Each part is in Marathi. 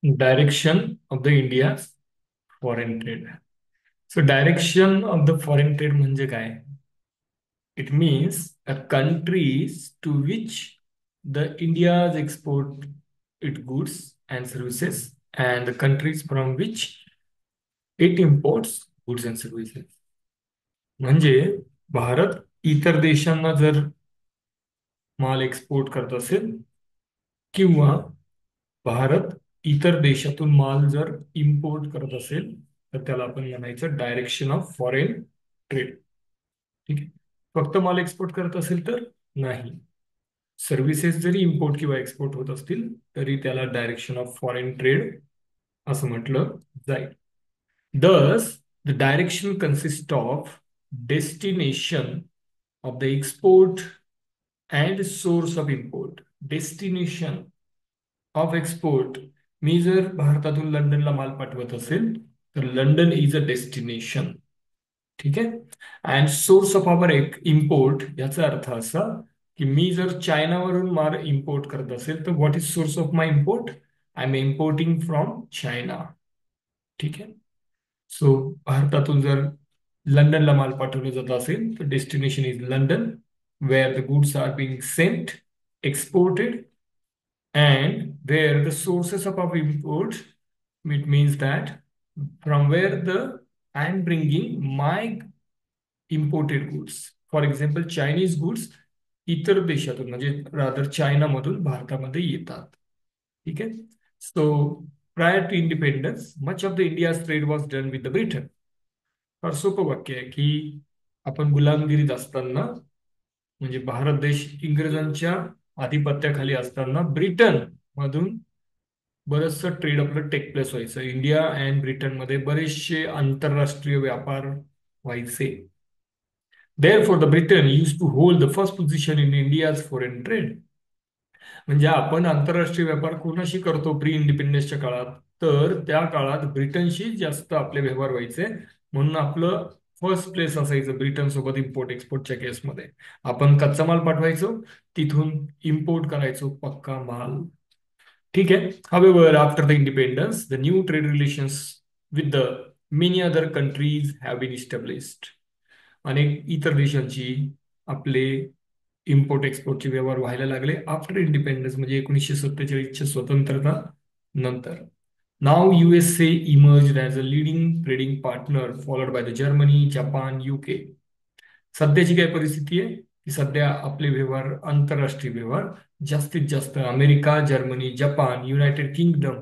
Direction of the India's foreign trade. So direction of the foreign trade म्हणजे काय? It means a countries to which the India's export its goods and services and the countries from which it imports goods and services. म्हणजे भारत इतर देशांना जर माल एक्सपोर्ट करत असेल किंवा भारत इतर देशातून माल जर इम्पोर्ट करत असेल तर त्याला आपण म्हणायचं डायरेक्शन ऑफ फॉरेन ट्रेड. ठीक आहे. फक्त माल एक्सपोर्ट करत असेल तर नाही. सर्व्हिसेस जरी इम्पोर्ट किंवा एक्सपोर्ट होत असतील तरी त्याला डायरेक्शन ऑफ फॉरेन ट्रेड असं म्हटलं जाईल. Thus, the direction consists of destination of the export and source of import. Destination of export. मी जर भारतातून लंडनला माल पाठवत असेल तर लंडन इज अ डेस्टिनेशन. ठीक आहे. And source of our import याचा अर्थ असा की मी जर चायनावरून माल इम्पोर्ट करत असेल तर what is source of my import? I am importing from China. ठीक आहे. सो भारतातून जर लंडनला माल पाठवला जात असेल तर destination is London where the goods are being sent exported and where the sources of our import, it means that from where the I am bringing my imported goods. For example, Chinese goods इतर देशातून म्हणजे रादर चायनामधून भारतामध्ये येतात. ठीक आहे. So prior to independence much of the India's trade was done with the Britain. फार सोपं वाक्य आहे की आपण गुलामगिरीत असताना म्हणजे भारत देश इंग्रजांच्या आधिपत्याखाली असताना ब्रिटन मधून बरंचसं ट्रेड आपलं टेक प्लेस व्हायचं. इंडिया अँड ब्रिटनमध्ये बरेचसे आंतरराष्ट्रीय व्यापार व्हायचे. Therefore, the Britain used to hold the first position in India's foreign trade. म्हणजे आपण आंतरराष्ट्रीय व्यापार कोणाशी करतो प्री इंडिपेंडन्सच्या काळात? तर त्या काळात ब्रिटनशी जास्त आपले व्यवहार व्हायचे. म्हणून आपलं फर्स्ट प्लेस असायचं ब्रिटन सोबत इम्पोर्ट एक्सपोर्टच्या केसमध्ये. आपण कच्चा माल पाठवायचो, तिथून इम्पोर्ट करायचो पक्का माल. ठीक आहे. However, after the independence, the new trade relations with the many other countries have been established. अनेक इतर देशांची आपले इम्पोर्ट एक्सपोर्टचे व्यवहार व्हायला लागले आफ्टर इंडिपेंडन्स म्हणजे 1947च्या स्वतंत्रता नंतर. नाव USA emerged as a leading trading partner followed by the Germany, Japan, UK. सध्याची काय परिस्थिती आहे की सध्या आपले व्यवहार आंतरराष्ट्रीय व्यवहार जास्तीत जास्त America, Germany, Japan, United kingdom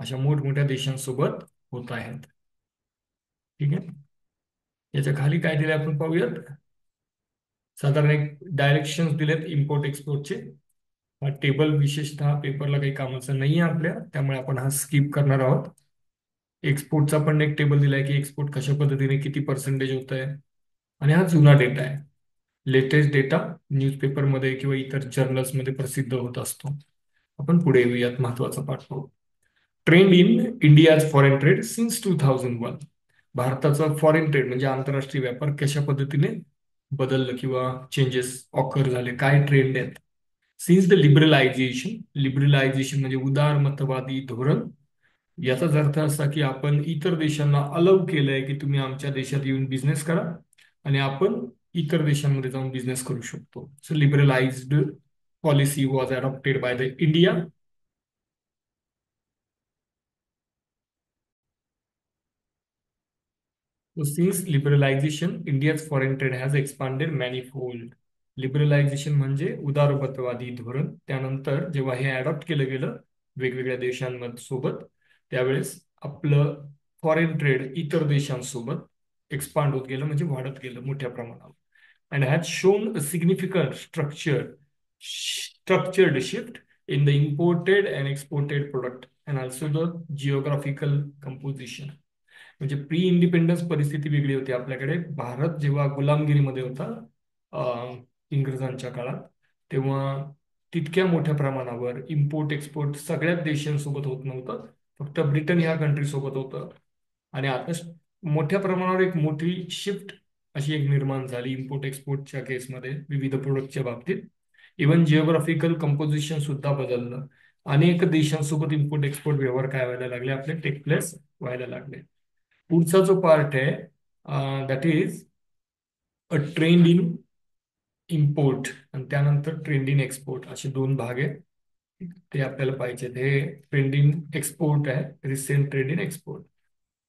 अशा मोठमोठ्या देशांसोबत होत आहेत. ठीक आहे. याच्या खाली काय दिले आपण पाहूयात. साधारण एक डायरेक्शन दिलेत इम्पोर्ट एक्सपोर्टचे. हा टेबल विशेषतः पेपरला काही कामाचं नाही आहे आपल्या, त्यामुळे आपण हा स्किप करणार आहोत. एक्सपोर्टचा पण एक टेबल दिलाय की एक्सपोर्ट कशा पद्धतीने किती पर्सेंटेज होत आहे. आणि हा जुना डेटा आहे. लेटेस्ट डेटा न्यूजपेपरमध्ये किंवा इतर जर्नल्समध्ये प्रसिद्ध होत असतो. आपण पुढे येऊयात, महत्वाचा पाठ पाहू. Trend in India's foreign trade since 2001. भारताचा फॉरेन ट्रेड म्हणजे आंतरराष्ट्रीय व्यापार कशा पद्धतीने बदललं किंवा चेंजेस ऑकर झाले, काय ट्रेंड आहेत. Since the liberalisation. लिबरलायझेशन म्हणजे उदारमतवादी धोरण. याचाच अर्थ असा की आपण इतर देशांना अलाउ केलंय की तुम्ही आमच्या देशात येऊन बिझनेस करा आणि आपण इतर देशांमध्ये जाऊन बिझनेस करू शकतो. So liberalised policy was adopted by the India. So since liberalization, India's foreign trade has expanded manifold. Liberalisation म्हणजे उदारमतवादी धोरण. त्यानंतर जेव्हा हे अडॉप्ट केलं गेलं वेगवेगळ्या देशांमध्ये सोबत, त्यावेळेस आपलं फॉरेन ट्रेड इतर देशांसोबत एक्सपांड होत गेलं म्हणजे वाढत गेलं मोठ्या प्रमाणावर. And has shown a significant structured shift in the imported and exported product and also the geographical composition. म्हणजे प्री इंडिपेंडन्स परिस्थिती वेगळी होती आपल्याकडे. भारत जेव्हा गुलामगिरीमध्ये होता इंग्रजांच्या काळात, तेव्हा तितक्या मोठ्या प्रमाणावर इम्पोर्ट एक्सपोर्ट सगळ्याच देशांसोबत होत नव्हतं, फक्त ब्रिटन ह्या कंट्री सोबत होतं. आणि आता मोठ्या प्रमाणावर एक मोठी शिफ्ट अशी एक निर्माण झाली इम्पोर्ट एक्सपोर्टच्या केसमध्ये विविध प्रोडक्टच्या बाबतीत. इव्हन जिओग्राफिकल कंपोजिशन सुद्धा बदललं. अनेक देशांसोबत इम्पोर्ट एक्सपोर्ट व्यवहार काय व्हायला लागले आपले, टेक प्लेस व्हायला लागले. पुढचा जो पार्ट आहे that is a trend in import, आणि त्यानंतर ट्रेंड इन एक्सपोर्ट, असे दोन भाग आहेत. ते आपल्याला पाहिजेत. हे ट्रेंड इन एक्सपोर्ट आहे, रिसेंट ट्रेंड इन एक्सपोर्ट.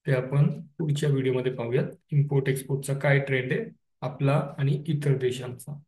ते आपण पुढच्या व्हिडिओमध्ये पाहूयात. इम्पोर्ट एक्सपोर्टचा काय ट्रेंड आहे आपला आणि इतर देशांचा.